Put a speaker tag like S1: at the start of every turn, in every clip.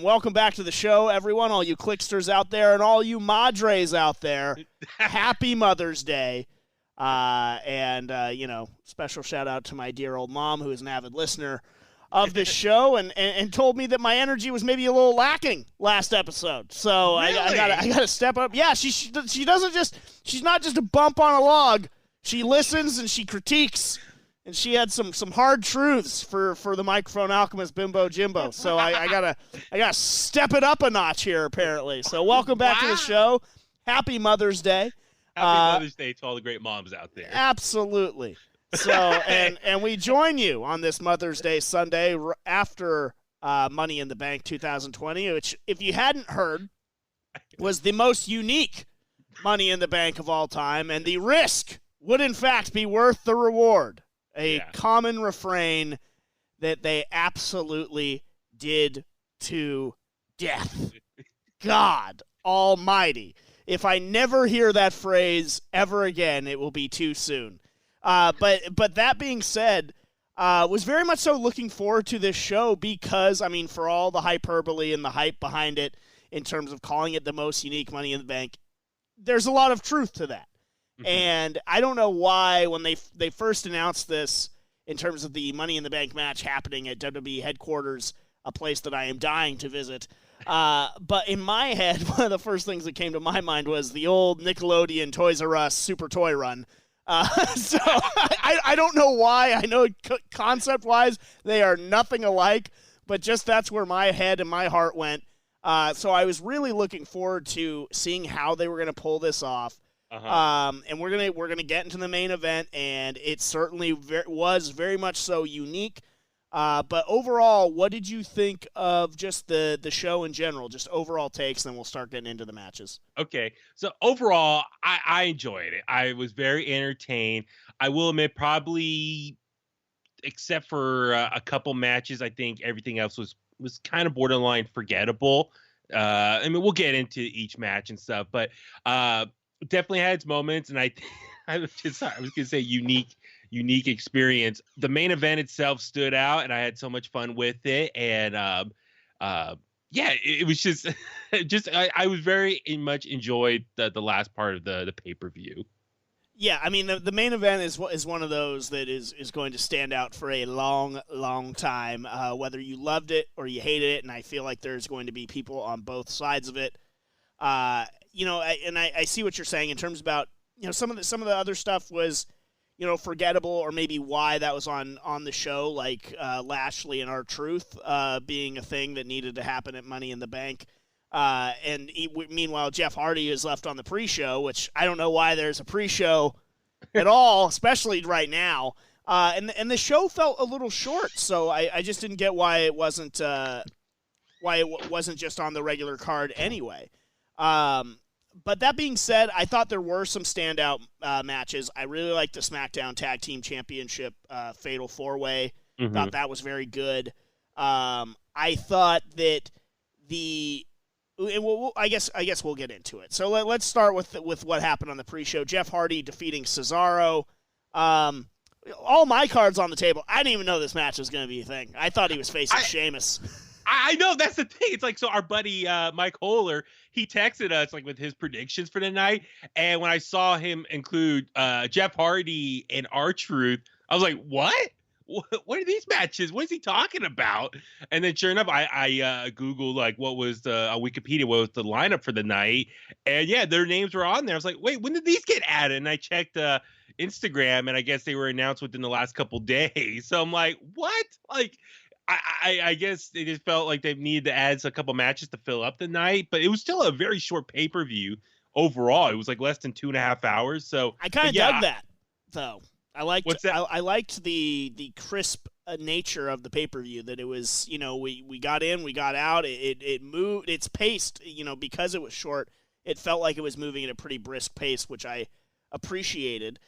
S1: Welcome back to the show, everyone, all you Kliqsters out there and all you Madres out there. Happy Mother's Day. Special shout out to my dear old mom, who is an avid listener of this show and told me that my energy was maybe a little lacking last episode. So
S2: really?
S1: I gotta step up. Yeah, she doesn't just, she's not just a bump on a log. She listens and she critiques. And she had some hard truths for the microphone alchemist Bimbo Jimbo. So I gotta step it up a notch here apparently. So welcome back to the show. Happy Mother's Day.
S2: Happy Mother's Day to all the great moms out there.
S1: Absolutely. So and we join you on this Mother's Day Sunday after Money in the Bank 2020, which if you hadn't heard was the most unique Money in the Bank of all time, and the risk would in fact be worth the reward. Common refrain that they absolutely did to death. God almighty. If I never hear that phrase ever again, it will be too soon. But that being said, was very much so looking forward to this show because, I mean, for all the hyperbole and the hype behind it in terms of calling it the most unique Money in the Bank, there's a lot of truth to that. Mm-hmm. And I don't know why when they first announced this in terms of the Money in the Bank match happening at WWE headquarters, a place that I am dying to visit. But in my head, one of the first things that came to my mind was the old Nickelodeon Toys R Us Super Toy Run. So I don't know why. I know concept-wise they are nothing alike, but just that's where my head and my heart went. So I was really looking forward to seeing how they were going to pull this off. And we're gonna get into the main event, and it certainly was very much so unique. But overall, what did you think of just the show in general? Just overall takes, then we'll start getting into the matches.
S2: Okay, so overall, I enjoyed it. I was very entertained. I will admit, probably except for a couple matches, I think everything else was kind of borderline forgettable. I mean, we'll get into each match and stuff, but definitely had its moments, and I was gonna say unique experience. The main event itself stood out, and I had so much fun with it, and it was just I was very much enjoyed the last part of the pay-per-view.
S1: Yeah, I mean the main event is one of those that is going to stand out for a long time, whether you loved it or you hated it, and I feel like there's going to be people on both sides of it. I see what you're saying in terms about, some of the other stuff was, forgettable, or maybe why that was on the show, like Lashley and R-Truth being a thing that needed to happen at Money in the Bank. Meanwhile, Jeff Hardy is left on the pre-show, which I don't know why there's a pre-show at all, especially right now. And the show felt a little short, so I just didn't get why it wasn't just on the regular card anyway. But that being said, I thought there were some standout matches. I really liked the SmackDown Tag Team Championship Fatal 4-Way. Mm-hmm. Thought that was very good. I thought that I guess we'll get into it. So let's start with what happened on the pre-show. Jeff Hardy defeating Cesaro. All my cards on the table. I didn't even know this match was going to be a thing. I thought he was facing Sheamus.
S2: I know, that's the thing. It's like, so our buddy Mike Holler, he texted us like with his predictions for the night, and when I saw him include Jeff Hardy and R-Truth, I was like, what are these matches? What is he talking about? And then sure enough, I Googled like what was the Wikipedia, what was the lineup for the night, and yeah, their names were on there. I was like, wait, when did these get added? And I checked Instagram, and I guess they were announced within the last couple days. So I'm like, what? Like, I guess they just felt like they needed to add a couple matches to fill up the night, but it was still a very short pay-per-view overall. It was like less than 2.5 hours. So
S1: I kind of dug that, though. I liked
S2: what's that?
S1: I liked the crisp nature of the pay-per-view, that it was, we got in, we got out, it moved, it's paced, because it was short, it felt like it was moving at a pretty brisk pace, which I appreciated.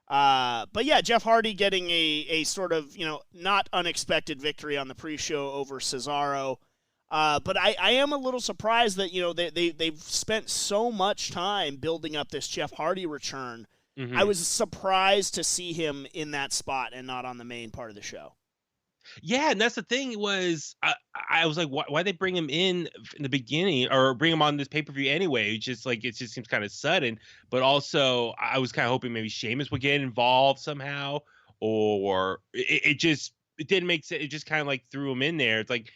S1: But yeah, Jeff Hardy getting a sort of, not unexpected victory on the pre-show over Cesaro. But I am a little surprised that, they've spent so much time building up this Jeff Hardy return. Mm-hmm. I was surprised to see him in that spot and not on the main part of the show.
S2: Yeah, and that's the thing was I was like, why they bring him in the beginning or bring him on this pay per view anyway? It's just like it just seems kind of sudden. But also, I was kind of hoping maybe Sheamus would get involved somehow, or it didn't make sense. It just kind of like threw him in there. It's like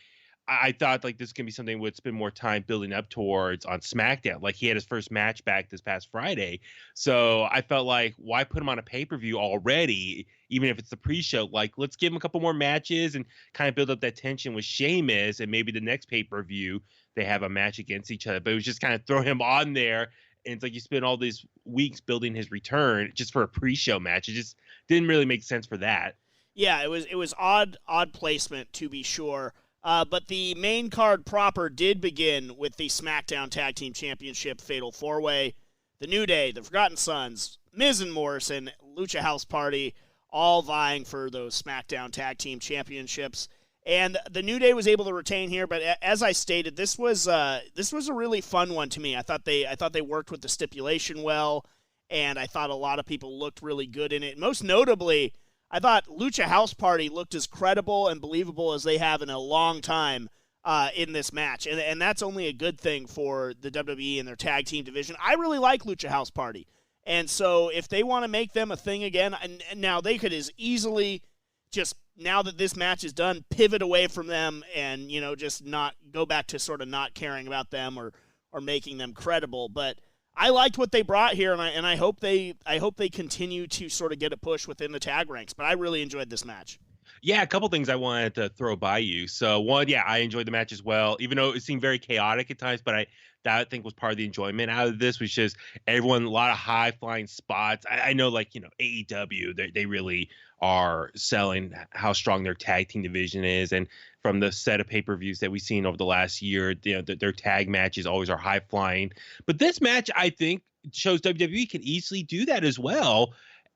S2: I thought like this could be something would spend more time building up towards on SmackDown. Like he had his first match back this past Friday. So I felt like why put him on a pay-per-view already, even if it's the pre-show? Like let's give him a couple more matches and kind of build up that tension with Sheamus, and maybe the next pay-per-view they have a match against each other. But it was just kind of throw him on there. And it's like you spend all these weeks building his return just for a pre-show match. It just didn't really make sense for that.
S1: Yeah, it was odd placement to be sure. But the main card proper did begin with the SmackDown Tag Team Championship Fatal 4-Way. The New Day, the Forgotten Sons, Miz and Morrison, Lucha House Party, all vying for those SmackDown Tag Team Championships. And the New Day was able to retain here, but as I stated, this was a really fun one to me. I thought they worked with the stipulation well, and I thought a lot of people looked really good in it. Most notably, I thought Lucha House Party looked as credible and believable as they have in a long time in this match. And that's only a good thing for the WWE and their tag team division. I really like Lucha House Party. And so if they want to make them a thing again, and now they could as easily just, now that this match is done, pivot away from them and, just not go back to sort of not caring about them or making them credible. But I liked what they brought here, and I hope they continue to sort of get a push within the tag ranks. But I really enjoyed this match.
S2: Yeah, a couple things I wanted to throw by you. So one, yeah, I enjoyed the match as well, even though it seemed very chaotic at times. But that I think was part of the enjoyment out of this, was just everyone, a lot of high flying spots. I know, like AEW, they really are selling how strong their tag team division is, and from the set of pay-per-views that we've seen over the last year, their tag matches always are high flying. But this match, I think, shows WWE can easily do that as well.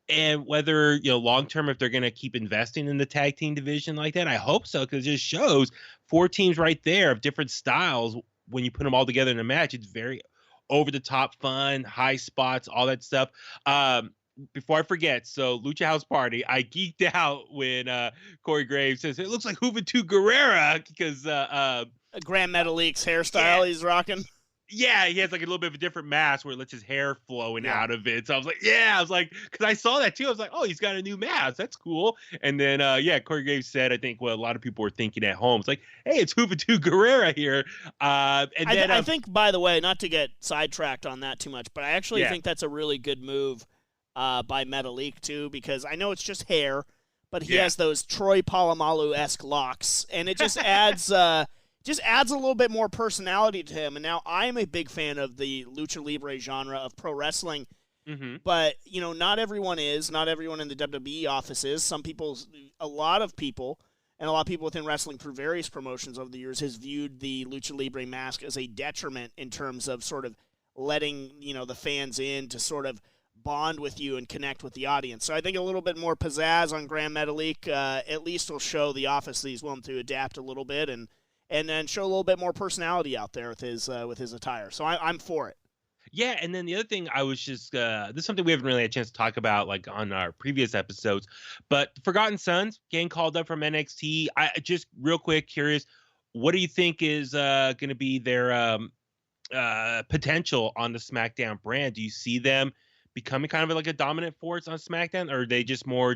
S2: And whether, long term, if they're going to keep investing in the tag team division like that, I hope so, because it just shows 4 teams right there of different styles. When you put them all together in a match, it's very over the top fun, high spots, all that stuff. Before I forget, so Lucha House Party, I geeked out when Corey Graves says it looks like Juventud Guerrera, because
S1: Grand Metalik hairstyle he's rocking.
S2: Yeah, he has like a little bit of a different mask where it lets his hair flowing out of it. So I was like, because I saw that too. I was like, oh, he's got a new mask. That's cool. And then, Corey Graves said, I think what a lot of people were thinking at home. It's like, hey, it's Juventud Guerrera here. I
S1: think, by the way, not to get sidetracked on that too much, but I actually think that's a really good move by Metalik too, because I know it's just hair, but he has those Troy Polamalu-esque locks, and it just adds a little bit more personality to him. And now I'm a big fan of the lucha libre genre of pro wrestling. Mm-hmm. But, not everyone in the WWE office is. A lot of people within wrestling through various promotions over the years has viewed the lucha libre mask as a detriment in terms of sort of letting, the fans in to sort of bond with you and connect with the audience. So I think a little bit more pizzazz on Grand Metalik at least will show the office that he's willing to adapt a little bit and then show a little bit more personality out there with his attire. So I'm for it.
S2: Yeah, and then the other thing I was just this is something we haven't really had a chance to talk about like on our previous episodes, but Forgotten Sons getting called up from NXT. I just real quick curious, what do you think is going to be their potential on the SmackDown brand? Do you see them becoming kind of like a dominant force on SmackDown, or are they just more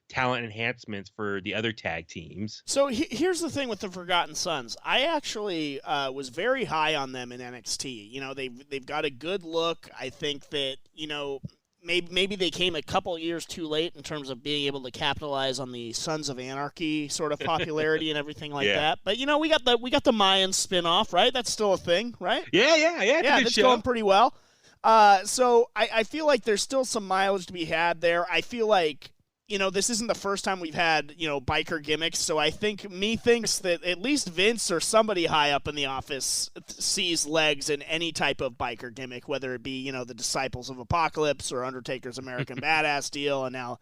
S2: talent enhancements for the other tag teams?
S1: So here's the thing with the Forgotten Sons. I actually was very high on them in NXT. They've got a good look. I think that maybe they came a couple years too late in terms of being able to capitalize on the Sons of Anarchy sort of popularity and everything like that. But we got the Mayan spinoff, right? That's still a thing, right?
S2: Yeah.
S1: That's going pretty well. So I feel like there's still some mileage to be had there. I feel like this isn't the first time we've had, biker gimmicks, so I think thinks that at least Vince or somebody high up in the office sees legs in any type of biker gimmick, whether it be, the Disciples of Apocalypse or Undertaker's American Badass deal, and now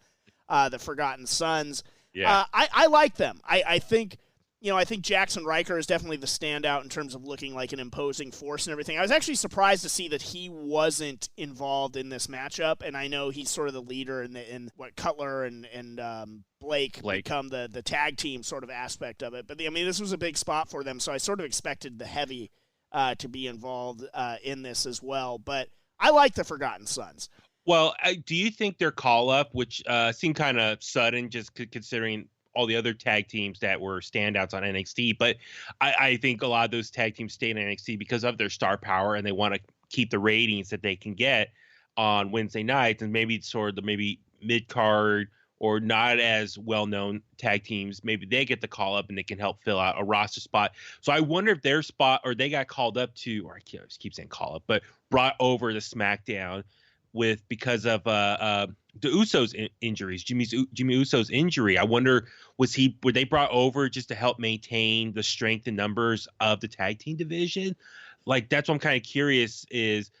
S1: the Forgotten Sons.
S2: Yeah.
S1: I like them. I think I think Jackson Riker is definitely the standout in terms of looking like an imposing force and everything. I was actually surprised to see that he wasn't involved in this matchup, and I know he's sort of the leader in what Cutler and Blake become the tag team sort of aspect of it. But this was a big spot for them, so I sort of expected the Heavy to be involved in this as well. But I like the Forgotten Sons.
S2: Well, do you think their call-up, which seemed kind of sudden just considering all the other tag teams that were standouts on NXT, but I think a lot of those tag teams stay in NXT because of their star power, and they want to keep the ratings that they can get on Wednesday nights, and maybe sort of the mid-card or not as well-known tag teams, maybe they get the call-up and they can help fill out a roster spot. So I wonder if their spot, or they got called up to, or I keep saying call-up, but brought over to SmackDown because of the Usos injuries, Jimmy Uso's injury. I wonder, were they brought over just to help maintain the strength and numbers of the tag team division? Like, that's what I'm kind of curious is,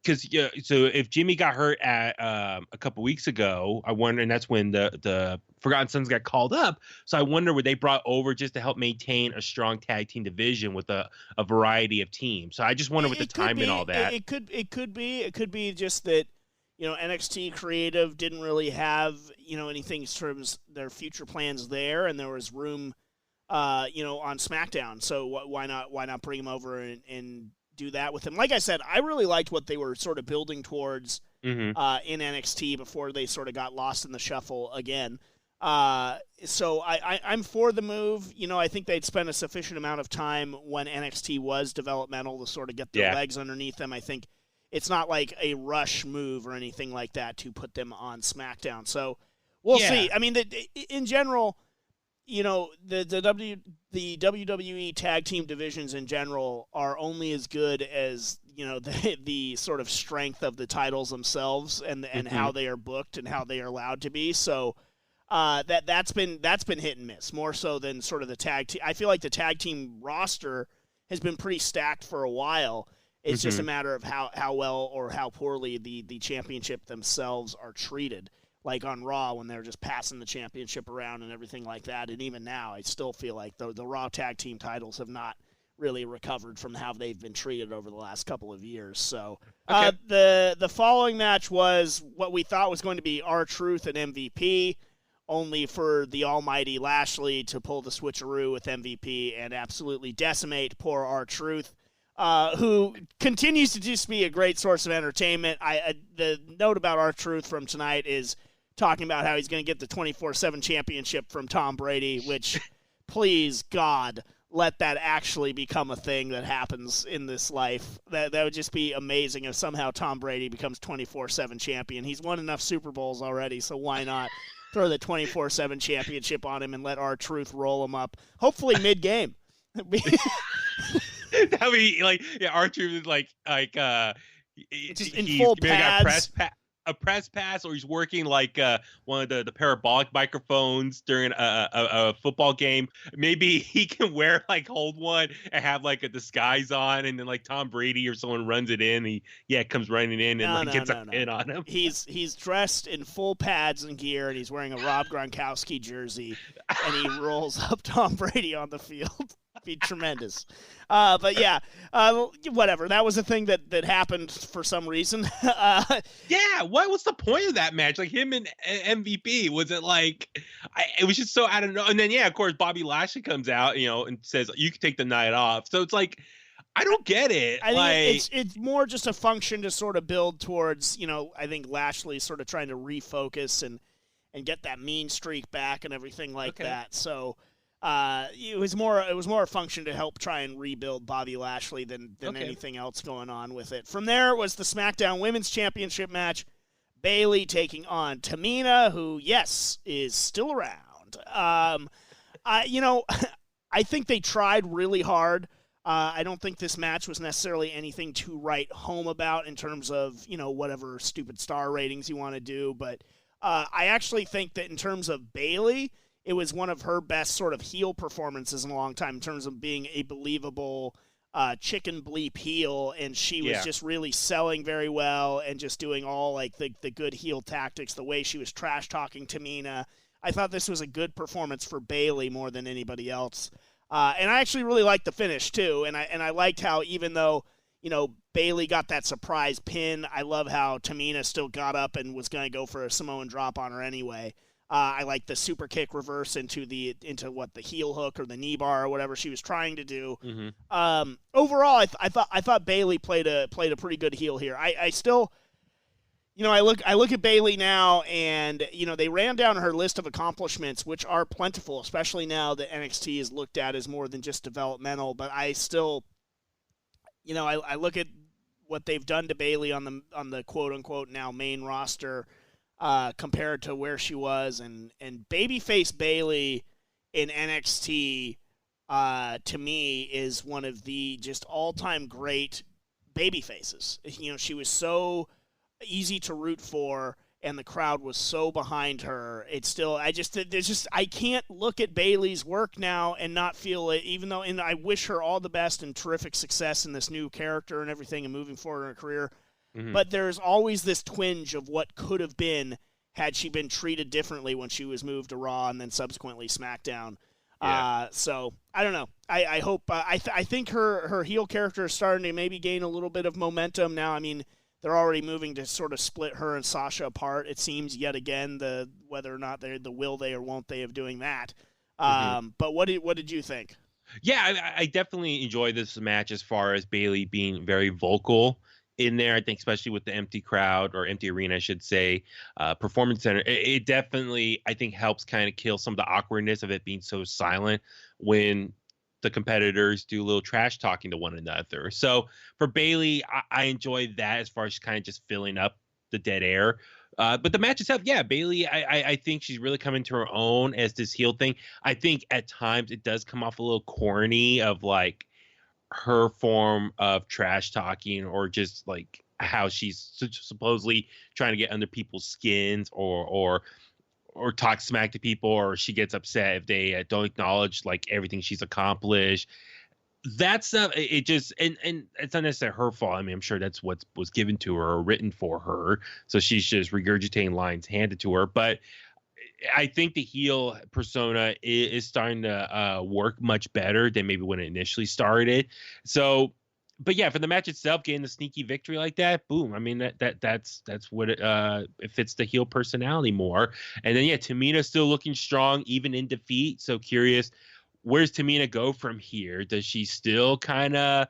S2: because so if Jimmy got hurt at a couple weeks ago, I wonder, and that's when the Forgotten Sons got called up. So I wonder, were they brought over just to help maintain a strong tag team division with a variety of teams? So I just wonder with the time and all that.
S1: It could be just that NXT creative didn't really have anything in terms of their future plans there, and there was room on SmackDown. So why not bring him over and do that with him? Like I said, I really liked what they were sort of building towards in NXT before they sort of got lost in the shuffle again. So I'm for the move. I think they'd spent a sufficient amount of time when NXT was developmental to sort of get their legs underneath them. I think it's not like a rush move or anything like that to put them on SmackDown. So we'll see. In general, the WWE tag team divisions in general are only as good as the sort of strength of the titles themselves and how they are booked and how they are allowed to be. So that's been hit and miss more so than sort of the tag team. I feel like the tag team roster has been pretty stacked for a while. It's just a matter of how well or how poorly the championship themselves are treated. Like on Raw, when they're just passing the championship around and everything like that. And even now, I still feel like the Raw tag team titles have not really recovered from how they've been treated over the last couple of years. So the following match was what we thought was going to be R-Truth and MVP, only for the almighty Lashley to pull the switcheroo with MVP and absolutely decimate poor R-Truth. Who continues to just be a great source of entertainment. The note about R-Truth from tonight is talking about how he's going to get the 24/7 championship from Tom Brady, which, please, God, let that actually become a thing that happens in this life. That would just be amazing if somehow Tom Brady becomes 24/7 champion. He's won enough Super Bowls already, so why not throw the 24/7 championship on him and let R-Truth roll him up, hopefully mid-game.
S2: That'd be like, R-Truth is
S1: just in full pads.
S2: A press pass, or he's working like one of the parabolic microphones during a football game. Maybe he can hold one and have like a disguise on, and then like Tom Brady or someone runs it in. He comes running in and gets a pin on him.
S1: He's dressed in full pads and gear, and he's wearing a Rob Gronkowski jersey, and he rolls up Tom Brady on the field. Be tremendous. But whatever. That was a thing that happened for some reason.
S2: What was the point of that match? Like him and MVP, was it like it was just so out of nowhere? And then of course Bobby Lashley comes out, and says you can take the night off. So it's like, I don't get it.
S1: I think it's more just a function to sort of build towards, I think Lashley sort of trying to refocus and get that mean streak back and everything like that. So it was more a function to help try and rebuild Bobby Lashley than anything else going on with it. From there was the SmackDown Women's Championship match. Bayley taking on Tamina, who, yes, is still around. I think they tried really hard. I don't think this match was necessarily anything to write home about in terms of, whatever stupid star ratings you want to do. But I actually think that in terms of Bayley, it was one of her best sort of heel performances in a long time in terms of being a believable chicken bleep heel, and she was just really selling very well and just doing all like the good heel tactics, the way she was trash talking Tamina. I thought this was a good performance for Bayley more than anybody else. And I actually really liked the finish too. And I liked how, even though, Bayley got that surprise pin, I love how Tamina still got up and was going to go for a Samoan drop on her anyway. I like the super kick reverse into the heel hook or the knee bar or whatever she was trying to do.
S2: Mm-hmm.
S1: Overall, I thought Bayley played a pretty good heel here. I still, I look at Bayley now, and they ran down her list of accomplishments, which are plentiful, especially now that NXT is looked at as more than just developmental. But I still, I look at what they've done to Bayley on the quote unquote now main roster. Compared to where she was, and babyface Bayley in NXT, to me, is one of the just all-time great babyfaces. She was so easy to root for, and the crowd was so behind her. It's still, I can't look at Bayley's work now and not feel it, even though, and I wish her all the best and terrific success in this new character and everything and moving forward in her career.
S2: Mm-hmm.
S1: But there's always this twinge of what could have been had she been treated differently when she was moved to Raw and then subsequently SmackDown.
S2: Yeah.
S1: So I don't know. I hope. I think her heel character is starting to maybe gain a little bit of momentum now. I mean, they're already moving to sort of split her and Sasha apart. It seems yet again whether or not they're the will they or won't they of doing that. But what did you think?
S2: Yeah, I definitely enjoy this match as far as Bayley being very vocal in there. I think especially with the empty crowd, or empty arena, I should say, Performance Center, it definitely, I think, helps kind of kill some of the awkwardness of it being so silent when the competitors do a little trash talking to one another. So for Bayley, I enjoy that as far as kind of just filling up the dead air. But the match itself, yeah, Bayley, I think she's really coming to her own as this heel thing. I think at times it does come off a little corny of like her form of trash talking, or just like how she's supposedly trying to get under people's skins, or talk smack to people, or she gets upset if they don't acknowledge like everything she's accomplished. That stuff, it just, and it's not necessarily her fault. I mean, I'm sure that's what was given to her or written for her, so she's just regurgitating lines handed to her. But I think the heel persona is starting to work much better than maybe when it initially started. So, but yeah, for the match itself, getting the sneaky victory like that, boom. I mean, that's what it fits the heel personality more. And then yeah, Tamina still looking strong even in defeat. So curious, where's Tamina go from here? Does she still kind of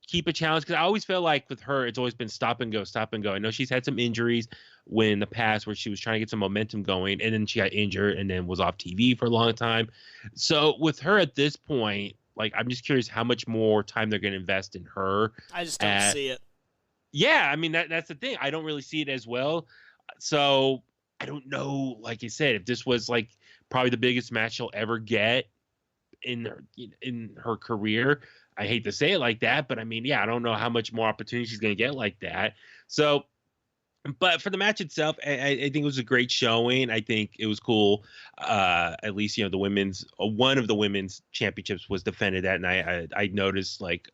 S2: keep a challenge? Because I always feel like with her, it's always been stop and go, stop and go. I know she's had some injuries in the past where she was trying to get some momentum going, and then she got injured and then was off TV for a long time. So with her at this point, like, I'm just curious how much more time they're going to invest in her.
S1: I just don't see it.
S2: Yeah, I mean, that's the thing. I don't really see it as well. So I don't know, like I said, if this was like probably the biggest match she'll ever get in her career. I hate to say it like that, but I mean, yeah, I don't know how much more opportunity she's going to get like that. So, but for the match itself, I think it was a great showing. I think it was cool. At least, the women's, one of the women's championships was defended that night. I noticed like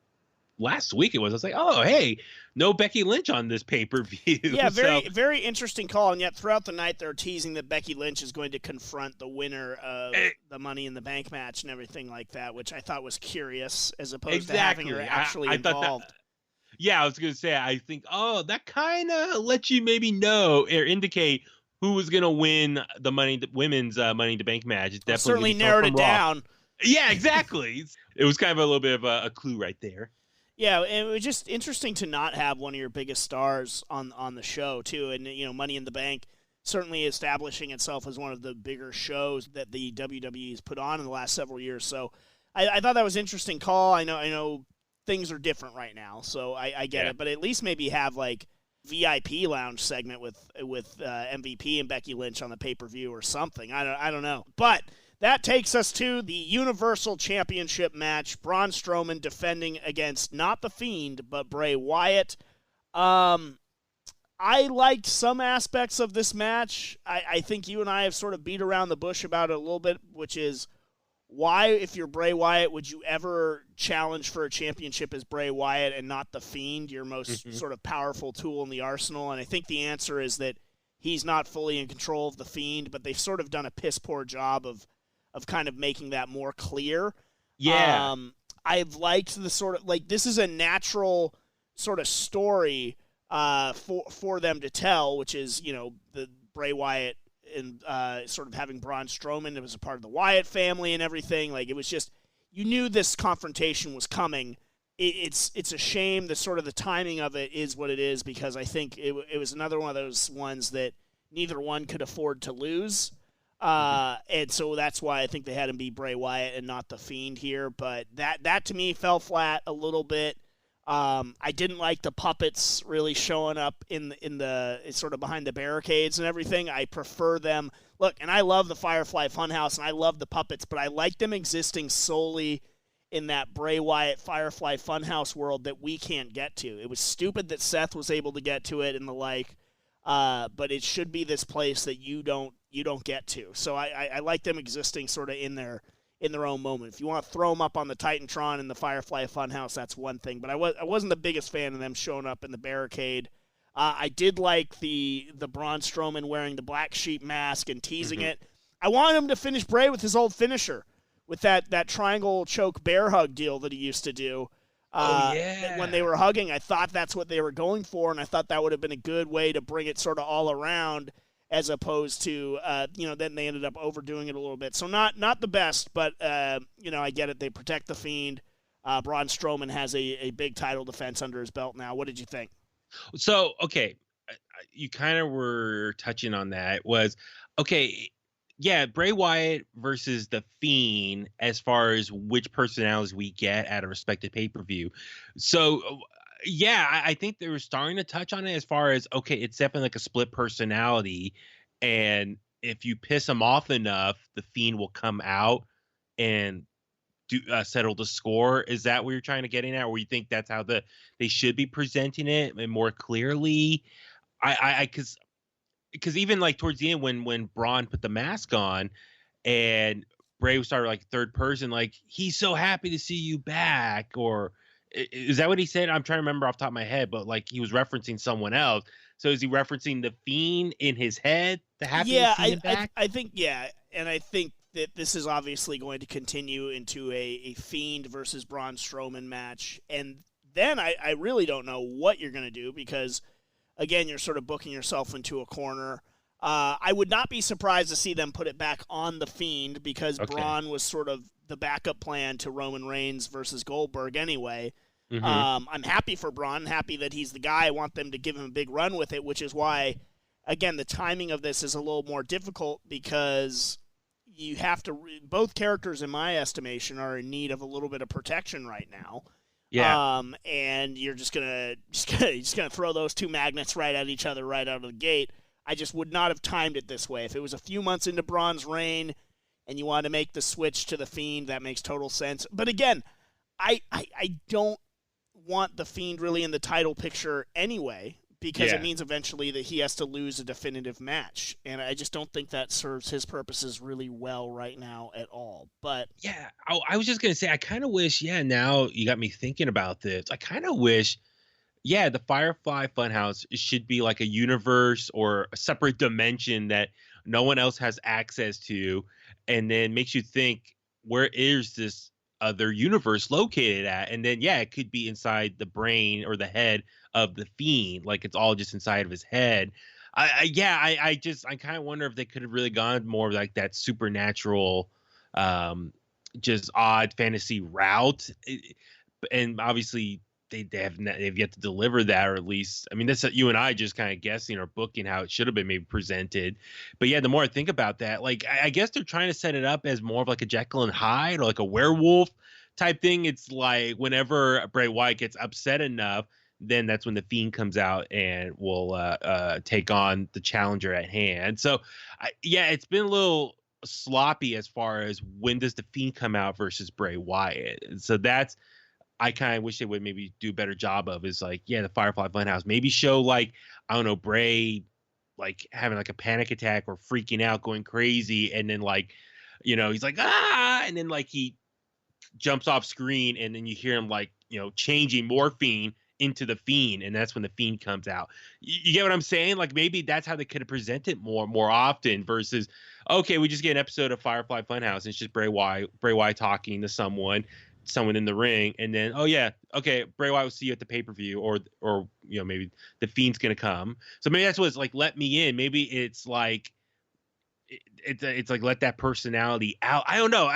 S2: last week I was like, oh, hey, no Becky Lynch on this pay-per-view.
S1: Yeah, very interesting call. And yet throughout the night, they're teasing that Becky Lynch is going to confront the winner of the Money in the Bank match and everything like that, which I thought was curious, as opposed to having her actually involved.
S2: Yeah, I was going to say, I think, that kind of lets you maybe know or indicate who was going to win the women's Money in the Bank match. It's definitely
S1: certainly narrowed it down.
S2: Yeah, exactly. It was kind of a little bit of a clue right there.
S1: Yeah, and it was just interesting to not have one of your biggest stars on the show, too. And, Money in the Bank certainly establishing itself as one of the bigger shows that the WWE has put on in the last several years. So I thought that was an interesting call. I know things are different right now, so I get it. But at least maybe have, like, VIP lounge segment with MVP and Becky Lynch on the pay-per-view or something. I don't know. But that takes us to the Universal Championship match. Braun Strowman defending against not The Fiend, but Bray Wyatt. I liked some aspects of this match. I think you and I have sort of beat around the bush about it a little bit, which is why, if you're Bray Wyatt, would you ever challenge for a championship as Bray Wyatt and not The Fiend, your most sort of powerful tool in the arsenal? And I think the answer is that he's not fully in control of the Fiend, but they've sort of done a piss poor job of kind of making that more clear.
S2: Yeah.
S1: I've liked the sort of like this is a natural sort of story for them to tell, which is the Bray Wyatt and sort of having Braun Strowman. It was a part of the Wyatt family and everything. Like it was just you knew this confrontation was coming. It's a shame that sort of the timing of it is what it is because I think it was another one of those ones that neither one could afford to lose. And so that's why I think they had him be Bray Wyatt and not the Fiend here. But that to me fell flat a little bit. I didn't like the puppets really showing up in the sort of behind the barricades and everything. I prefer them. Look, and I love the Firefly Funhouse and I love the puppets, but I like them existing solely in that Bray Wyatt Firefly Funhouse world that we can't get to. It was stupid that Seth was able to get to it and the like, but it should be this place that you don't get to. So I like them existing sort of in their own moment. If you want to throw them up on the Titantron and the Firefly Funhouse, that's one thing. But I wasn't the biggest fan of them showing up in the barricade. I did like the Braun Strowman wearing the black sheep mask and teasing it. I wanted him to finish Bray with his old finisher, with that triangle choke bear hug deal that he used to do. When they were hugging, I thought that's what they were going for, and I thought that would have been a good way to bring it sort of all around, as opposed to then they ended up overdoing it a little bit. So not the best, but I get it. They protect the Fiend. Braun Strowman has a big title defense under his belt now. What did you think?
S2: So okay, you kind of were touching on that. Was okay. Yeah, Bray Wyatt versus The Fiend as far as which personalities we get at a respective pay-per-view. So, yeah, I think they were starting to touch on it as far as, okay, it's definitely like a split personality. And if you piss him off enough, The Fiend will come out and settle the score. Is that what you're trying to get in at? Or you think that's how they should be presenting it and more clearly? Because even like towards the end when Braun put the mask on and Bray started like third person, like he's so happy to see you back, or is that what he said? I'm trying to remember off the top of my head, but like he was referencing someone else. So is he referencing the Fiend in his head? The happy to see him back?
S1: I think and I think that this is obviously going to continue into a Fiend versus Braun Strowman match, and then I really don't know what you're going to do because. Again, you're sort of booking yourself into a corner. I would not be surprised to see them put it back on the Fiend because Braun was sort of the backup plan to Roman Reigns versus Goldberg anyway. I'm happy for Braun, happy that he's the guy. I want them to give him a big run with it, which is why, again, the timing of this is a little more difficult because you have to both characters, in my estimation, are in need of a little bit of protection right now.
S2: Yeah.
S1: And you're just gonna throw those two magnets right at each other right out of the gate. I just would not have timed it this way. If it was a few months into Braun's reign and you wanted to make the switch to the Fiend, that makes total sense. But again, I don't want the Fiend really in the title picture anyway because it means eventually that he has to lose a definitive match. And I just don't think that serves his purposes really well right now at all. But
S2: yeah, I was just going to say, I kind of wish, now you got me thinking about this. I kind of wish, the Firefly Funhouse should be like a universe or a separate dimension that no one else has access to. And then makes you think, where is this other universe located at? And then, it could be inside the brain or the head of the Fiend, like it's all just inside of his head. I kind of wonder if they could have really gone more like that supernatural, just odd fantasy route. And obviously they've yet to deliver that, or at least, I mean, that's you and I just kind of guessing or booking how it should have been maybe presented. But the more I think about that, like I guess they're trying to set it up as more of like a Jekyll and Hyde or like a werewolf type thing. It's like whenever Bray Wyatt gets upset enough, then that's when the Fiend comes out and will take on the challenger at hand. So, it's been a little sloppy as far as when does the Fiend come out versus Bray Wyatt. And so that's, I kind of wish they would maybe do a better job of is like, the Firefly Funhouse. Maybe show like, I don't know, Bray like having like a panic attack or freaking out, going crazy. And then like, he's like, ah, and then like he jumps off screen and then you hear him like, changing morphine into the Fiend, and that's when the Fiend comes out. You get what I'm saying? Like maybe that's how they could have presented more often versus okay, we just get an episode of Firefly Funhouse and it's just Bray Wyatt talking to someone in the ring, and then oh yeah, okay, Bray Wyatt will see you at the pay-per-view, or maybe the Fiend's gonna come. So maybe that's what's like let me in. Maybe it's like it's like let that personality out. I don't know.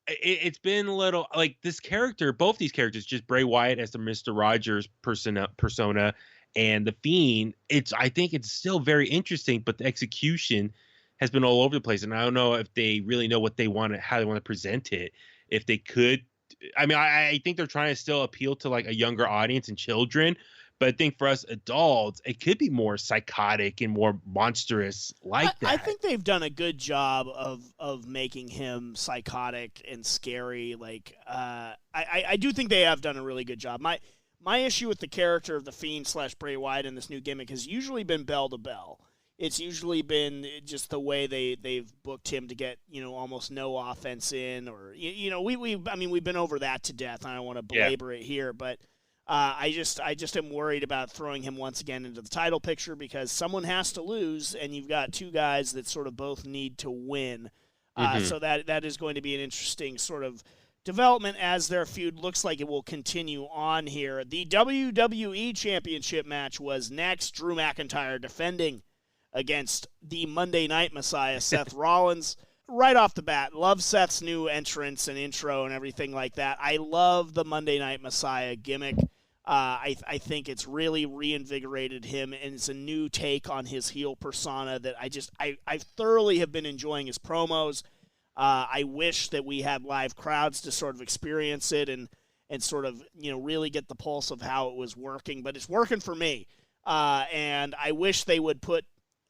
S2: It's been a little like this character, both these characters, just Bray Wyatt as the Mr. Rogers persona and the Fiend. I think it's still very interesting, but the execution has been all over the place, and I don't know if they really know what they want, how they want to present it. If they could, I mean, I think they're trying to still appeal to like a younger audience and children, but I think for us adults, it could be more psychotic and more monstrous like that.
S1: I think they've done a good job of making him psychotic and scary. Like, I do think they have done a really good job. My issue with the character of the Fiend / Bray Wyatt in this new gimmick has usually been bell to bell. It's usually been just the way they've booked him to get, almost no offense in, or we've been over that to death. I don't want to belabor it here, but I just am worried about throwing him once again into the title picture because someone has to lose, and you've got two guys that sort of both need to win. So that is going to be an interesting sort of development as their feud looks like it will continue on here. The WWE Championship match was next. Drew McIntyre defending against the Monday Night Messiah, Seth Rollins. Right off the bat, love Seth's new entrance and intro and everything like that. I love the Monday Night Messiah gimmick. I think it's really reinvigorated him, and it's a new take on his heel persona that I thoroughly have been enjoying his promos. I wish that we had live crowds to sort of experience it and sort of, really get the pulse of how it was working, but it's working for me. And I wish they would put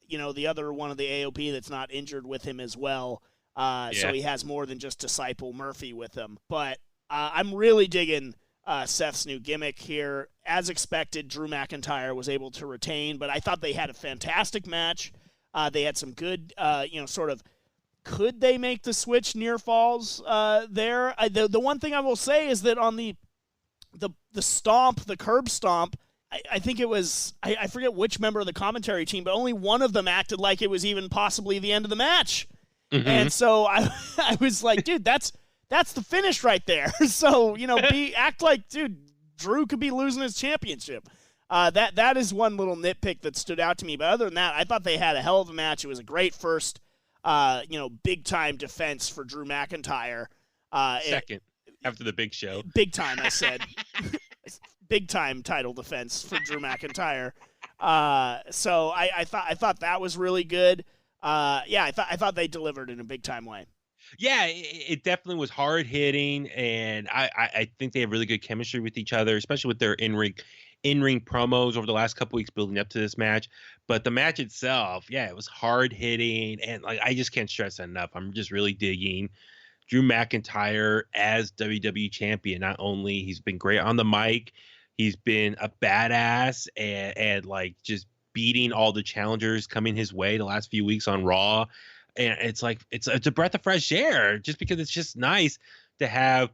S1: the other one of the AOP that's not injured with him as well. So he has more than just Disciple Murphy with him. But I'm really digging Seth's new gimmick here. As expected, Drew McIntyre was able to retain, but I thought they had a fantastic match. They had some good, sort of, could they make the switch near falls there? The one thing I will say is that on the stomp, the curb stomp, I think it was, I forget which member of the commentary team, but only one of them acted like it was even possibly the end of the match. Mm-hmm. And so I was like, dude, that's the finish right there. So, act like, dude, Drew could be losing his championship. That is one little nitpick that stood out to me. But other than that, I thought they had a hell of a match. It was a great first, big-time defense for Drew McIntyre.
S2: Second, after the big show.
S1: Big time, I said. Big-time title defense for Drew McIntyre. So I thought that was really good. I thought they delivered in a big-time way.
S2: Yeah, it definitely was hard-hitting, and I think they have really good chemistry with each other, especially with their in-ring promos over the last couple weeks building up to this match. But the match itself, it was hard-hitting, and like I just can't stress that enough. I'm just really digging Drew McIntyre as WWE champion. Not only he's been great on the mic, he's been a badass and like just beating all the challengers coming his way the last few weeks on Raw. And it's like it's a breath of fresh air just because it's just nice to have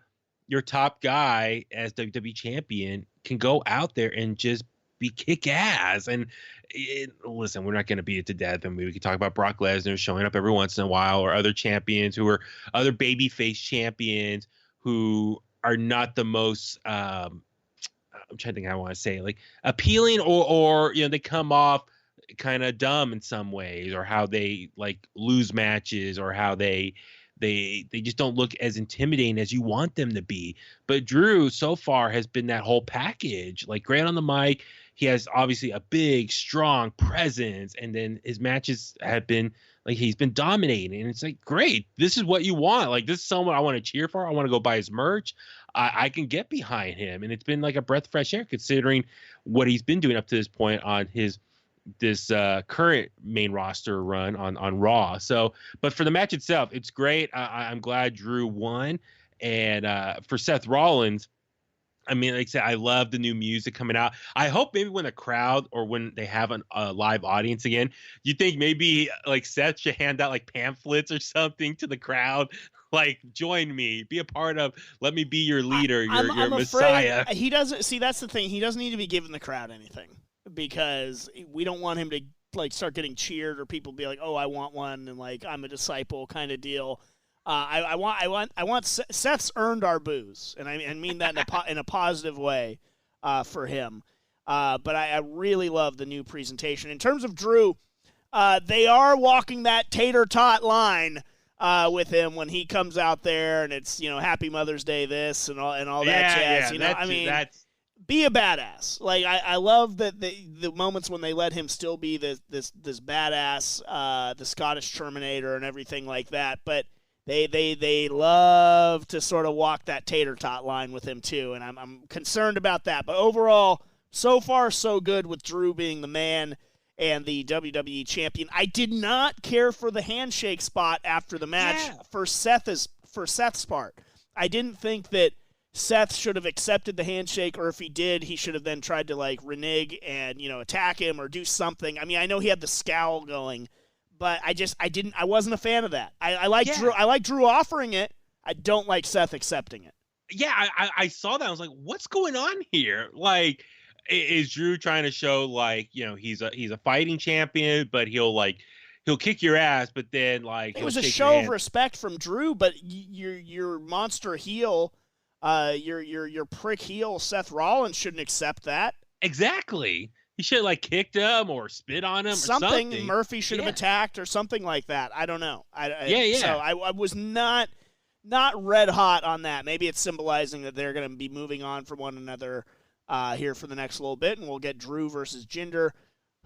S2: your top guy as WWE champion can go out there and just be kick ass. And listen, we're not going to beat it to death. I mean, we could talk about Brock Lesnar showing up every once in a while, or other champions who are other babyface champions who are not the most I'm trying to think how I want to say it, like appealing, or they come off kind of dumb in some ways, or how they like lose matches, or how they just don't look as intimidating as you want them to be. But Drew so far has been that whole package, like great on the mic. He has obviously a big, strong presence, and then his matches have been like he's been dominating. And it's like, great, this is what you want. Like, this is someone I want to cheer for. I want to go buy his merch. I can get behind him, and it's been like a breath of fresh air considering what he's been doing up to this point on this current main roster run on Raw. So, but for the match itself, it's great. I'm glad Drew won, and for Seth Rollins, I mean, like I said, I love the new music coming out. I hope maybe when the crowd, or when they have a live audience again, you think maybe like Seth should hand out like pamphlets or something to the crowd, Like, join me, be a part of. Let me be your leader, your
S1: I'm
S2: messiah.
S1: afraid he doesn't see. That's the thing. He doesn't need to be giving the crowd anything because we don't want him to like start getting cheered or people be like, "Oh, I want one," and like I'm a disciple kind of deal. I want. Seth's earned our boos, and I mean that in a positive way for him. But I really love the new presentation. In terms of Drew, they are walking that tater tot line with him when he comes out there, and it's Happy Mother's Day this and all that jazz. I mean, be a badass. Like I love that the moments when they let him still be this badass, the Scottish Terminator and everything like that. But they love to sort of walk that tater tot line with him too, and I'm concerned about that. But overall, so far so good with Drew being the man and the WWE champion. I did not care for the handshake spot after the match for Seth's part. I didn't think that Seth should have accepted the handshake, or if he did, he should have then tried to like renege and attack him or do something. I mean, I know he had the scowl going, but I wasn't a fan of that. I like Drew. I like Drew offering it. I don't like Seth accepting it.
S2: Yeah, I saw that. I was like, what's going on here? Like, is Drew trying to show like he's a fighting champion, but he'll kick your ass, but then like
S1: it was a show of respect from Drew, but your monster heel, your prick heel Seth Rollins shouldn't accept that.
S2: Exactly. He should have like kicked him or spit on him or something.
S1: Murphy should have attacked or something like that. I don't know. So I was not red hot on that. Maybe it's symbolizing that they're going to be moving on from one another here for the next little bit, and we'll get Drew versus Jinder.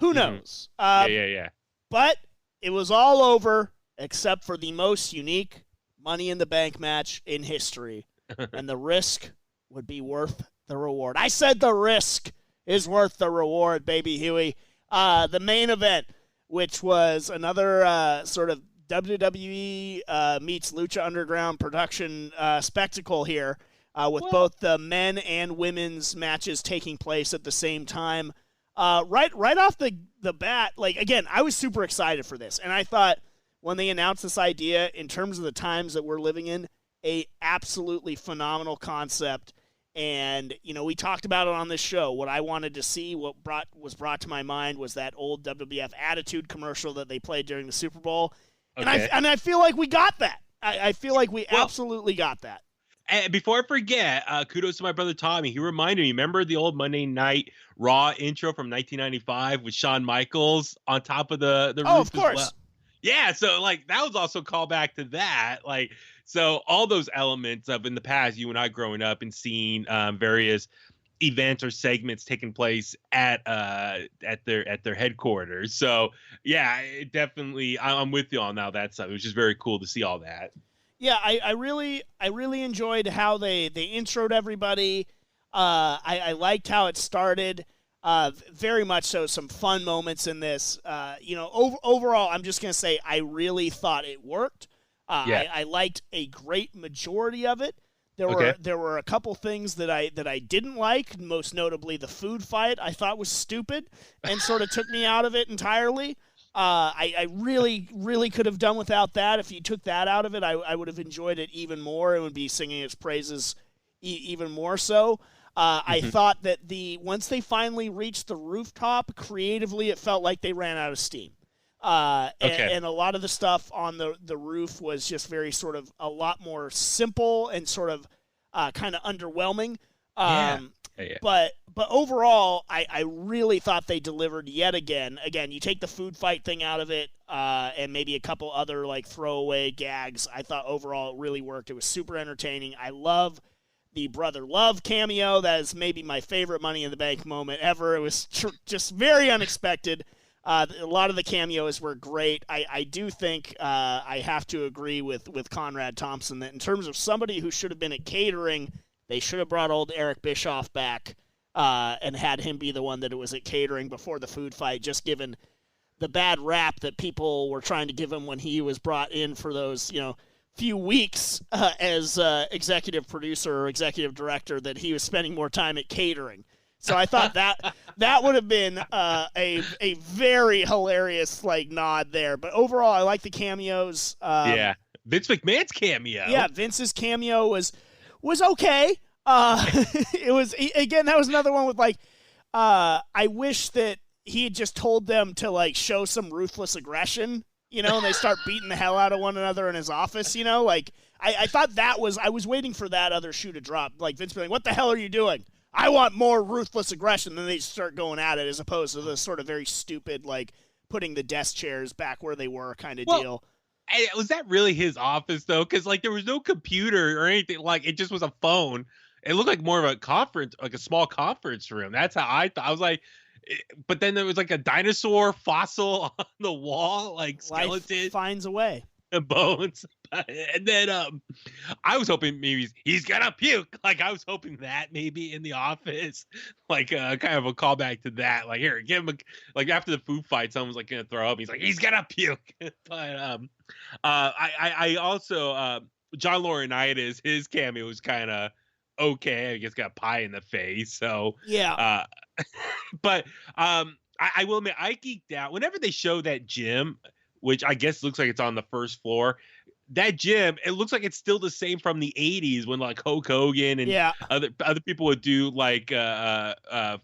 S1: Who knows?
S2: Yeah.
S1: But it was all over except for the most unique Money in the Bank match in history, and the risk would be worth the reward. I said the risk is worth the reward, baby Huey. The main event, which was another sort of WWE meets Lucha Underground production spectacle here, with both the men and women's matches taking place at the same time. Right off the bat, like, again, I was super excited for this, and I thought when they announced this idea, in terms of the times that we're living in, a absolutely phenomenal concept. And, we talked about it on this show. What I wanted to see, what was brought to my mind was that old WWF Attitude commercial that they played during the Super Bowl. Okay. And I feel like we got that. I feel like we absolutely got that.
S2: And before I forget, kudos to my brother Tommy. He reminded me, remember the old Monday Night Raw intro from 1995 with Shawn Michaels on top of the roof?
S1: Oh, of course.
S2: Well? Yeah, so like that was also a callback to that. Like, so all those elements of in the past, you and I growing up and seeing various events or segments taking place at their headquarters. So yeah, it definitely, I'm with you on now that stuff. It was just very cool to see all that.
S1: Yeah, I really enjoyed how they introed everybody. I liked how it started. Very much so. Some fun moments in this. Overall, I'm just gonna say I really thought it worked. I liked a great majority of it. There were a couple things that I didn't like. Most notably, the food fight I thought was stupid and sort of took me out of it entirely. I really could have done without that. If you took that out of it, I would have enjoyed it even more. It would be singing its praises even more so. I thought that once they finally reached the rooftop, creatively it felt like they ran out of steam. And a lot of the stuff on the roof was just very sort of a lot more simple and sort of kind of underwhelming. But overall, I really thought they delivered yet again. Again, you take the food fight thing out of it, and maybe a couple other like throwaway gags. I thought overall it really worked. It was super entertaining. I love the Brother Love cameo. That is maybe my favorite Money in the Bank moment ever. It was just very unexpected. A lot of the cameos were great. I do think I have to agree with Conrad Thompson that in terms of somebody who should have been at catering, they should have brought old Eric Bischoff back and had him be the one that was at catering before the food fight, just given the bad rap that people were trying to give him when he was brought in for those, few weeks as executive producer or executive director, that he was spending more time at catering. So I thought that would have been a very hilarious nod there. But overall, I like the cameos.
S2: Vince McMahon's cameo.
S1: Yeah, Vince's cameo was okay. It was, again, that was another one with like, I wish that he had just told them to like show some ruthless aggression, and they start beating the hell out of one another in his office, like I thought I was waiting for that other shoe to drop. Like Vince being like, what the hell are you doing? I want more ruthless aggression. Then they start going at it as opposed to the sort of very stupid, like putting the desk chairs back where they were kind of deal.
S2: Was that really his office though? Because like there was no computer or anything. Like it just was a phone. It looked like more of a conference, like a small conference room. That's how I thought. I was like, but then there was like a dinosaur fossil on the wall, like skeleton.
S1: Life finds a way.
S2: And bones. And then I was hoping maybe he's gonna puke. Like I was hoping that maybe in the office, like kind of a callback to that. Like here, give him like after the food fight, someone's like gonna throw up. He's like, he's gonna puke. But I also John Laurinaitis, his cameo was kind of okay. I guess got pie in the face. So
S1: yeah.
S2: But I will admit I geeked out whenever they show that gym, which I guess looks like it's on the first floor. That gym, it looks like it's still the same from the 80s when like Hulk Hogan and other people would do like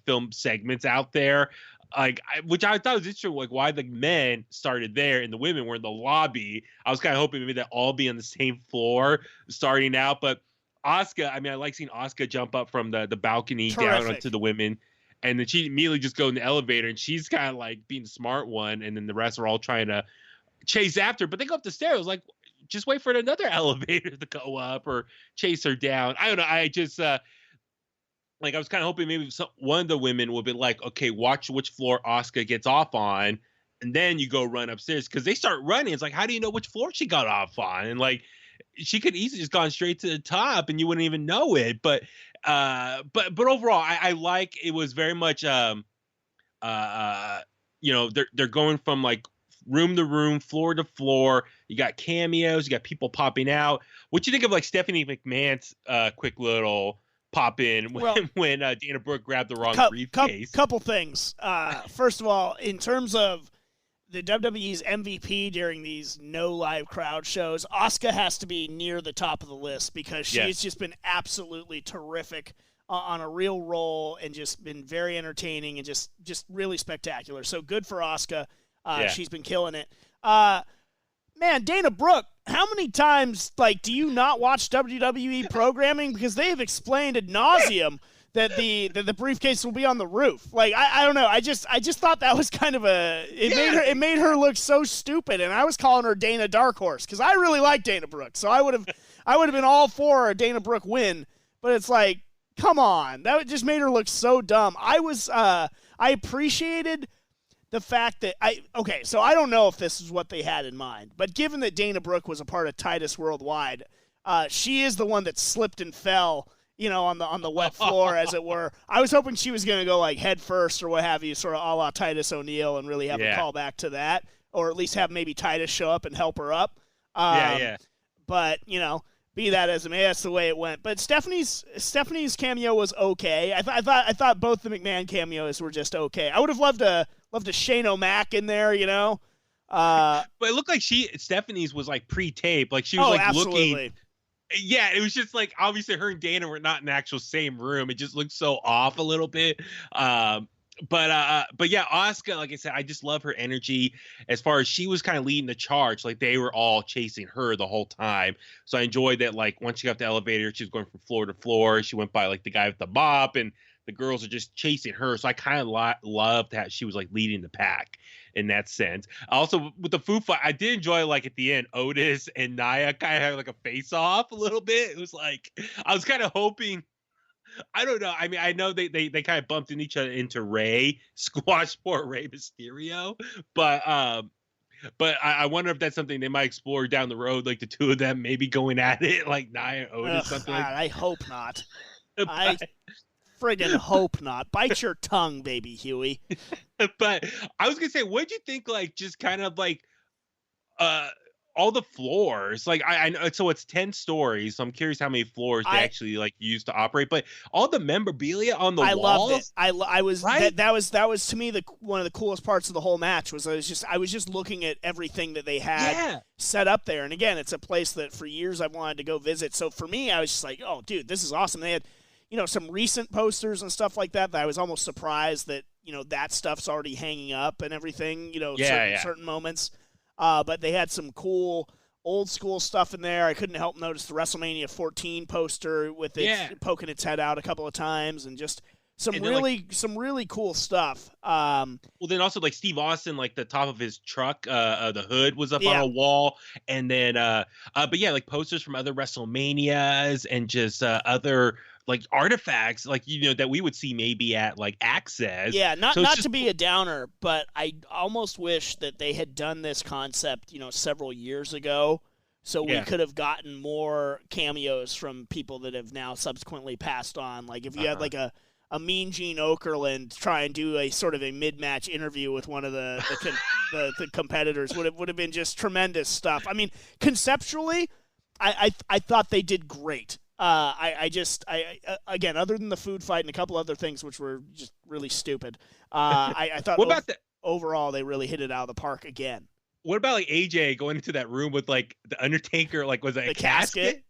S2: film segments out there. Like which I thought was interesting, like why the men started there and the women were in the lobby. I was kind of hoping maybe they'd all be on the same floor starting out. But Asuka, I mean, I like seeing Asuka jump up from the balcony down onto the women. And then she immediately just go in the elevator and she's kind of like being the smart one. And then the rest are all trying to chase after, but they go up the stairs. Like, just wait for another elevator to go up or chase her down. I don't know. I just, I was kind of hoping maybe one of the women would be like, okay, watch which floor Asuka gets off on. And then you go run upstairs because they start running. It's like, how do you know which floor she got off on? And like, she could easily just gone straight to the top and you wouldn't even know it. But overall, I like, it was very much, they're going from like room to room, floor to floor. You got cameos, you got people popping out. What you think of like Stephanie McMahon's quick little pop in when Dana Brooke grabbed the wrong briefcase?
S1: Couple things. First of all, in terms of the WWE's MVP during these no live crowd shows, Asuka has to be near the top of the list because she's just been absolutely terrific on a real roll and just been very entertaining and just really spectacular. So good for Asuka. She's been killing it. Man, Dana Brooke, how many times do you not watch WWE programming? Because they have explained ad nauseum that the briefcase will be on the roof. Like I don't know. I just thought that was kind of it made her look so stupid, and I was calling her Dana Dark Horse because I really like Dana Brooke. So I would have been all for a Dana Brooke win, but it's like, come on, that just made her look so dumb. I appreciated the fact that so I don't know if this is what they had in mind, but given that Dana Brooke was a part of Titus Worldwide, she is the one that slipped and fell, on the wet floor, as it were. I was hoping she was going to go like head first or what have you, sort of a la Titus O'Neil, and really have a call back to that, or at least have maybe Titus show up and help her up. But be that as it may, that's the way it went. But Stephanie's cameo was okay. I thought both the McMahon cameos were just okay. I would have loved a Shane O'Mac in there,
S2: But it looked like Stephanie's was like pre-tape, like she was looking. Yeah, it was just like obviously her and Dana were not in the actual same room. It just looked so off a little bit. But yeah, Asuka, like I said, I just love her energy as far as she was kind of leading the charge. Like they were all chasing her the whole time. So I enjoyed that. Like once she got the elevator, she was going from floor to floor. She went by like the guy with the mop and the girls are just chasing her. So I kind of loved how she was like leading the pack in that sense. Also with the food fight, I did enjoy like at the end, Otis and Nia kind of had like a face off a little bit. It was like, I was kind of hoping, I don't know. I mean, I know they kind of bumped into each other into Ray, squash poor Ray Mysterio, but I wonder if that's something they might explore down the road, like the two of them maybe going at it, like Nia and Otis, something.
S1: God, I hope not. I friggin' hope not. Bite your tongue, baby Huey.
S2: But I was gonna say, what'd you think? Like, just kind of like, all the floors, like I know, so it's 10 stories. So I'm curious how many floors they actually like use to operate. But all the memorabilia on the
S1: I
S2: walls,
S1: loved it. I was
S2: right?
S1: that was to me one of the coolest parts of the whole match was I was just looking at everything that they had set up there. And again, it's a place that for years I've wanted to go visit. So for me, I was just like, oh, dude, this is awesome. They had, some recent posters and stuff like that I was almost surprised that that stuff's already hanging up and everything. Certain moments. But they had some cool old school stuff in there. I couldn't help notice the WrestleMania 14 poster with it poking its head out a couple of times, and just some really cool stuff.
S2: Well, then also like Steve Austin, like the top of his truck, the hood was up on a wall, and then but yeah, like posters from other WrestleManias and just other like artifacts, like that we would see maybe at like Access.
S1: Yeah, not to be a downer, but I almost wish that they had done this concept, several years ago, so we could have gotten more cameos from people that have now subsequently passed on. Like if you had like a Mean Gene Okerlund try and do a sort of a mid-match interview with one of the competitors, would have been just tremendous stuff. I mean, conceptually, I thought they did great. Again, other than the food fight and a couple other things which were just really stupid, I thought overall they really hit it out of the park again.
S2: What about like AJ going into that room with like the Undertaker? Like, was it a casket?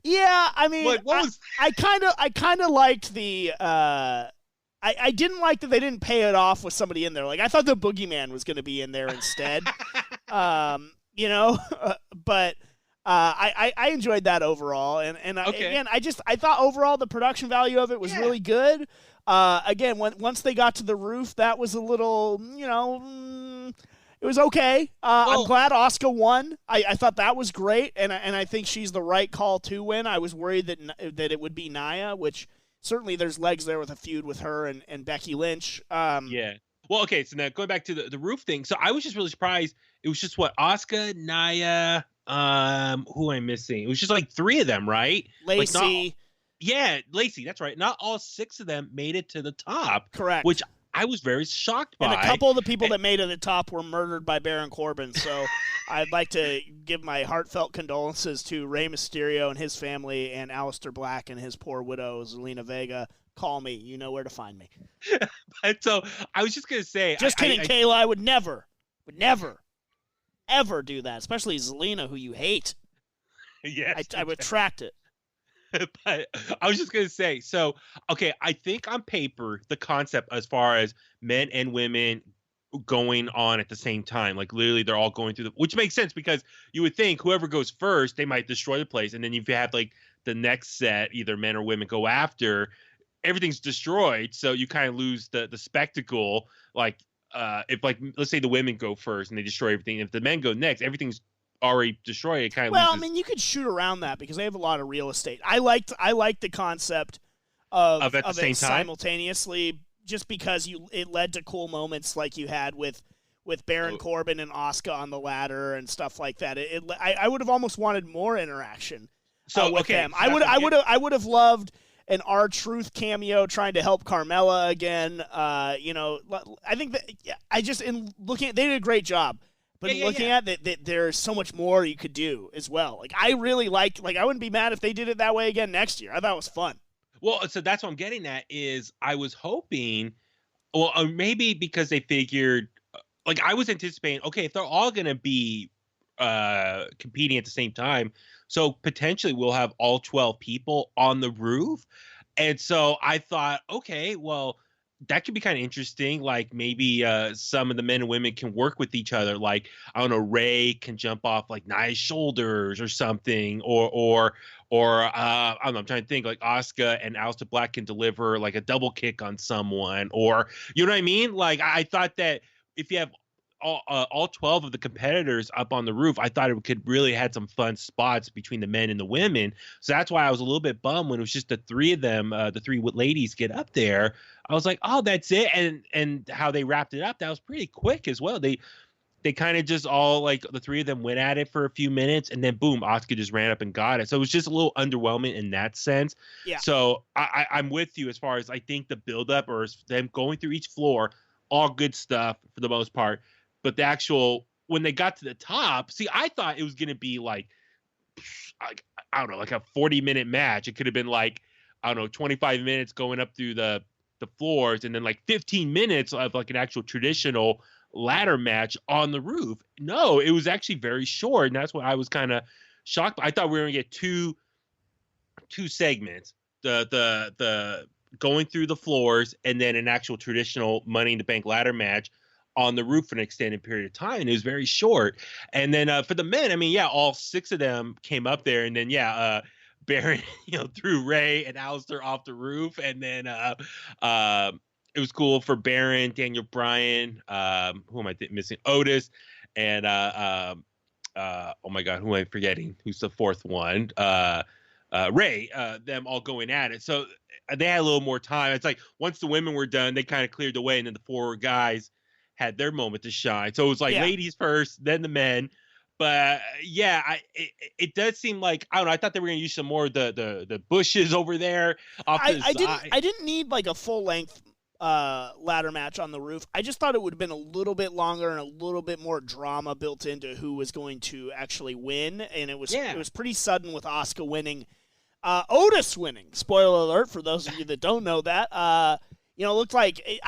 S1: Yeah, I mean,
S2: what was...
S1: I kind of liked the. I didn't like that they didn't pay it off with somebody in there. Like I thought the Boogeyman was going to be in there instead. But. I enjoyed that overall, and again, I thought overall the production value of it was really good. Again, once they got to the roof, that was a little, it was okay. I'm glad Asuka won. I thought that was great, and I think she's the right call to win. I was worried that it would be Nia, which certainly there's legs there with a feud with her and Becky Lynch.
S2: Yeah. Well, okay, so now going back to the roof thing. So I was just really surprised. It was just Asuka, Nia, who am I missing? It was just like 3 of them, right?
S1: Lacey.
S2: Lacey, that's right. Not all 6 of them made it to the top.
S1: Correct.
S2: Which I was very shocked by.
S1: And a couple of the people that made it to the top were murdered by Baron Corbin. So I'd like to give my heartfelt condolences to Rey Mysterio and his family, and Aleister Black and his poor widow, Zelina Vega. Call me. You know where to find me.
S2: But so I was just going to say.
S1: Just kidding, Kayla. I would never, ever do that, especially Zelina, who you hate.
S2: Yes.
S1: I would retract it.
S2: But I was just going to say, so, okay, I think on paper, the concept as far as men and women going on at the same time, like literally they're all going through which makes sense because you would think whoever goes first, they might destroy the place. And then if you have like the next set, either men or women go after, everything's destroyed. So you kind of lose the spectacle. Like if like, let's say the women go first and they destroy everything. If the men go next, everything's already destroyed. It kind of loses.
S1: I mean, you could shoot around that because they have a lot of real estate. I liked the concept of
S2: at the same time
S1: simultaneously, just because it led to cool moments like you had with Baron Corbin and Asuka on the ladder and stuff like that. I would have almost wanted more interaction with them. I would have loved an R-Truth cameo trying to help Carmella again. I think that they did a great job. But looking at that, there's so much more you could do as well. Like I really I wouldn't be mad if they did it that way again next year. I thought it was fun.
S2: Well, so that's what I'm getting at is I was hoping, maybe because they figured, like I was anticipating, okay, if they're all going to be competing at the same time, so potentially we'll have all 12 people on the roof. And so I thought, okay, well, that could be kind of interesting. Like maybe some of the men and women can work with each other. Like, I don't know, Ray can jump off like Nia's shoulders or something, or I don't know, I'm trying to think like Asuka and Aleister Black can deliver like a double kick on someone, or you know what I mean? Like I thought that if you have all 12 of the competitors up on the roof, I thought it could really had some fun spots between the men and the women. So that's why I was a little bit bummed when it was just the 3 of them, the 3 ladies get up there. I was like, oh, that's it. And how they wrapped it up, that was pretty quick as well. They kind of just all like the 3 of them went at it for a few minutes, and then boom, Asuka just ran up and got it. So it was just a little underwhelming in that sense.
S1: Yeah.
S2: So I'm with you as far as I think the buildup or them going through each floor, all good stuff for the most part. But the actual when they got to the top, see, I thought it was going to be like, I don't know, like a 40-minute match. It could have been like, I don't know, 25 minutes going up through the floors, and then like 15 minutes of like an actual traditional ladder match on the roof. No, it was actually very short, and that's what I was kind of shocked. I thought we were going to get two segments, the going through the floors, and then an actual traditional Money in the Bank ladder match on the roof for an extended period of time. And it was very short. And then for the men, I mean, yeah, all 6 of them came up there, and then Baron, threw Ray and Alistair off the roof, and then it was cool for Baron, Daniel Bryan, who am I missing? Otis, and oh my God, who am I forgetting? Who's the fourth one? Ray, them all going at it. So they had a little more time. It's like once the women were done, they kind of cleared the way, and then the 4 guys had their moment to shine. So it was like ladies first, then the men. But it does seem like, I don't know, I thought they were going to use some more of the bushes over there off to the side.
S1: I didn't need like a full length ladder match on the roof. I just thought it would have been a little bit longer and a little bit more drama built into who was going to actually win. And it was pretty sudden with Asuka winning. Otis winning. Spoiler alert for those of you that don't know that. It looked like it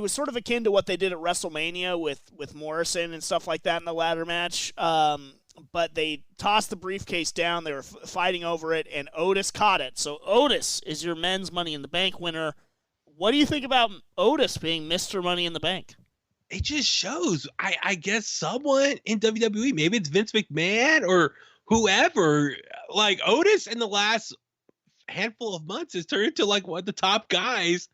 S1: was sort of akin to what they did at WrestleMania with Morrison and stuff like that in the ladder match. But they tossed the briefcase down. They were fighting over it, and Otis caught it. So Otis is your men's Money in the Bank winner. What do you think about Otis being Mr. Money in the Bank?
S2: It just shows, I guess, someone in WWE, maybe it's Vince McMahon or whoever, like Otis in the last handful of months has turned into like one of the top guys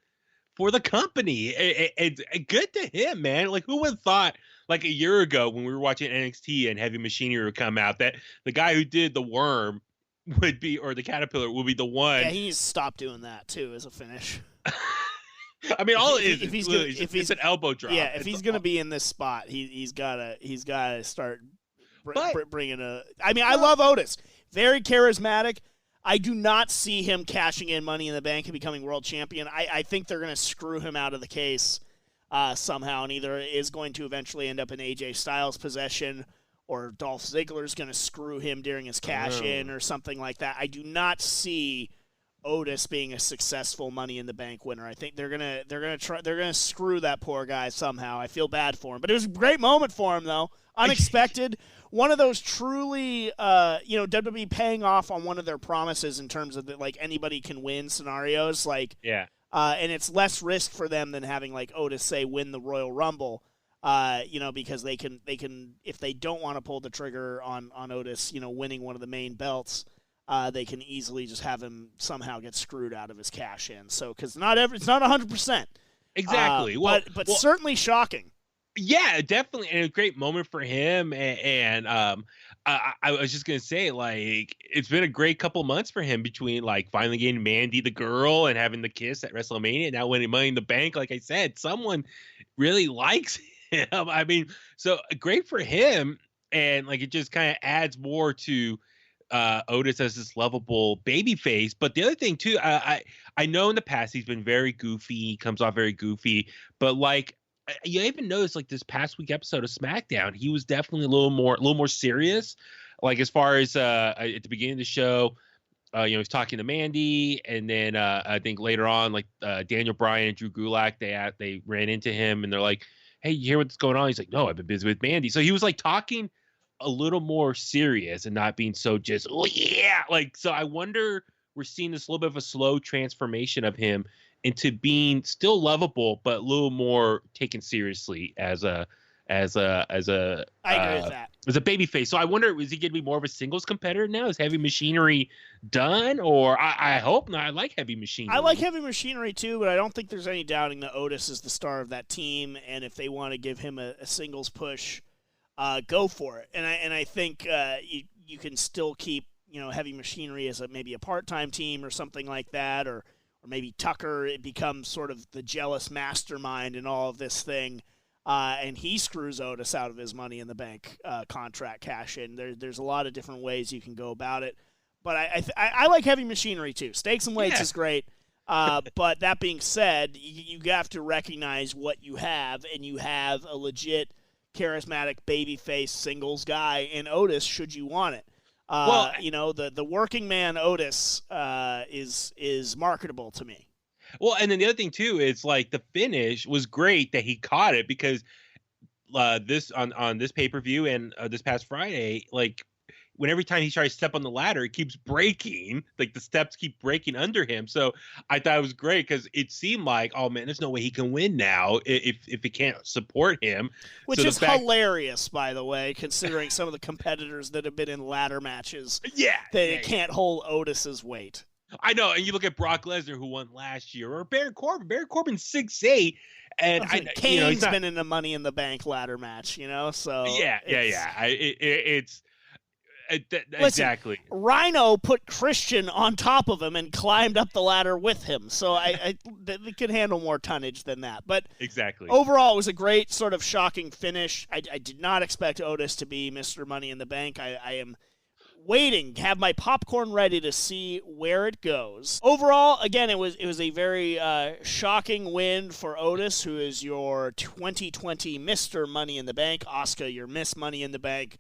S2: for the company. It's good to him, man. Like, who would have thought, like a year ago when we were watching NXT and Heavy Machinery would come out, that the guy who did the worm would be, or the caterpillar would be the one.
S1: Yeah, he needs to stop doing that too as a finish.
S2: I mean, all if it's an elbow drop.
S1: Yeah, if he's going to be in this spot, he's got to start bringing a. I mean, I love Otis, very charismatic. I do not see him cashing in Money in the Bank and becoming world champion. I think they're going to screw him out of the case somehow, and either is going to eventually end up in AJ Styles' possession, or Dolph Ziggler's going to screw him during his cash in or something like that. I do not see Otis being a successful Money in the Bank winner. I think they're gonna screw that poor guy somehow. I feel bad for him, but it was a great moment for him though. Unexpected. One of those truly, WWE paying off on one of their promises in terms of like anybody can win scenarios. Like, and it's less risk for them than having like Otis say win the Royal Rumble. Because they can if they don't want to pull the trigger on Otis, winning one of the main belts. They can easily just have him somehow get screwed out of his cash in. So, because it's not 100%.
S2: Exactly.
S1: But certainly shocking.
S2: Yeah, definitely, and a great moment for him. And I was just gonna say, like, it's been a great couple months for him between like finally getting Mandy the girl and having the kiss at WrestleMania, and now winning Money in the Bank. Like I said, someone really likes him. I mean, so great for him, and like it just kind of adds more to Otis as this lovable baby face. But the other thing too, I know in the past he's been very goofy, he comes off very goofy, but like you even noticed like this past week episode of SmackDown, he was definitely a little more serious. Like as far as at the beginning of the show, he's talking to Mandy, and then I think later on, like Daniel Bryan and Drew Gulak, they ran into him and they're like, "Hey, you hear what's going on?" He's like, "No, I've been busy with Mandy." So he was like talking a little more serious and not being so just, oh yeah, like, so I wonder, we're seeing this little bit of a slow transformation of him into being still lovable but a little more taken seriously as a
S1: I agree with that,
S2: as a baby face. So I wonder, is he going to be more of a singles competitor now? Is Heavy Machinery done? Or I hope not. I like Heavy Machinery.
S1: I like Heavy Machinery too, but I don't think there's any doubting that Otis is the star of that team, and if they want to give him a singles push, go for it. And I think you can still keep Heavy Machinery as maybe a part-time team or something like that, or maybe Tucker, it becomes sort of the jealous mastermind in all of this thing, and he screws Otis out of his Money in the Bank contract cash in. There's a lot of different ways you can go about it, but I like Heavy Machinery too. Stakes and Weights is great, but that being said, you have to recognize what you have, and you have a legit charismatic babyface singles guy in Otis should you want it. The working man Otis is marketable to me.
S2: Well, and then the other thing too is like the finish was great that he caught it, because this on this pay-per-view and this past Friday, like every time he tries to step on the ladder, it keeps breaking. Like the steps keep breaking under him. So I thought it was great because it seemed like, oh man, there's no way he can win now if it can't support him.
S1: Which is hilarious, by the way, considering some of the competitors that have been in ladder matches. That can't hold Otis's weight.
S2: I know, and you look at Brock Lesnar, who won last year, or Baron Corbin. Baron Corbin's 6'8", and
S1: Kane's been in a Money in the Bank ladder match, So
S2: exactly.
S1: Rhino put Christian on top of him and climbed up the ladder with him, so they could handle more tonnage than that. But
S2: exactly,
S1: overall, it was a great sort of shocking finish. I did not expect Otis to be Mr. Money in the Bank. I am waiting, have my popcorn ready to see where it goes. Overall, again, it was a very shocking win for Otis, who is your 2020 Mr. Money in the Bank. Asuka, your Miss Money in the Bank.